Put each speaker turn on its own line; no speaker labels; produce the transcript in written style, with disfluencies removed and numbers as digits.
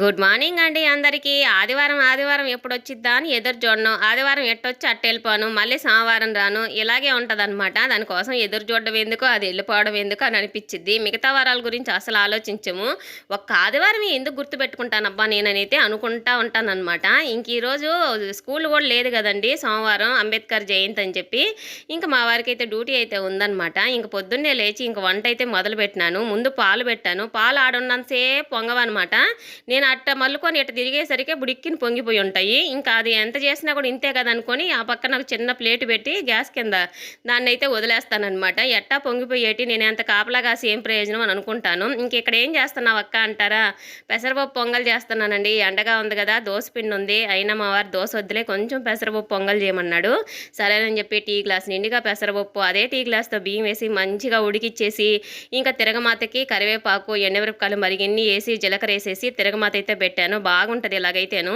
Good morning అండి అందరికీ. ఆదివారం ఎప్పుడొచ్చిద్దా అని ఎదురు చూడను. ఆదివారం ఎట్టొచ్చి అట్టెళ్ళిపోను. మళ్ళీ సోమవారం రాను. ఇలాగే ఉంటదనమాట. దానికోసం ఎదురు చూడడం ఎందుకు, అది వెళ్ళిపోవడం ఎందుకు అని అనిపిచ్చిద్ది. మిగతా వారాల గురించి అసలు ఆలోచించము. ఒక్క ఆదివారమే ఎందుకు గుర్తుపెట్టుకుంటానబ్బా నేననైతే అనుకుంటా ఉంటాననమాట. ఇంక ఈరోజు స్కూల్ కూడా లేదు కదండి, సోమవారం అంబేద్కర్ జయంతి అని చెప్పి. ఇంక మా వారికైతే డ్యూటీ అయితే ఉందనమాట. ఇంక పొద్దున్నే లేచి ఇంక వంట అయితే మొదలుపెట్టినాను. ముందు పాలు పెట్టాను. పాలు ఆడున్నంతసేపు పొంగవనమాట. నేను అట్ట మల్లుకొని ఇట్ట తిరిగేసరికి బుడిక్కిని పొంగిపోయి ఉంటాయి. ఇంకా అది ఎంత చేసినా కూడా ఇంతే కదా అనుకొని ఆ పక్కన ఒక చిన్న ప్లేట్ పెట్టి గ్యాస్ కింద దాన్నైతే వదిలేస్తానమాట. ఎట్టా పొంగిపోయేటి నేను ఎంత కాపలా కాసి ఏం ప్రయోజనం అని అనుకుంటాను. ఇంక ఇక్కడ ఏం చేస్తున్నావు అక్క అంటారా, పెసరపప్పు పొంగల్ చేస్తున్నానండి. ఎండగా ఉంది కదా, దోశ పిండి ఉంది. అయినా మా వారు దోశ వద్దులే, కొంచెం పెసరపప్పు పొంగల్ చేయమన్నాడు. సరేనని చెప్పి టీ గ్లాస్ నిండుగా పెసరపప్పు అదే టీ గ్లాస్తో బియ్యం వేసి మంచిగా ఉడికిచ్చేసి ఇంకా తిరగమాతకి కరివేపాకు ఎండుమిరపకాయలు మరిగిన్ని వేసి జీలకర్ర వేసేసి తిరగమాత అయితే పెట్టాను. బాగుంటుంది ఇలాగైతేను.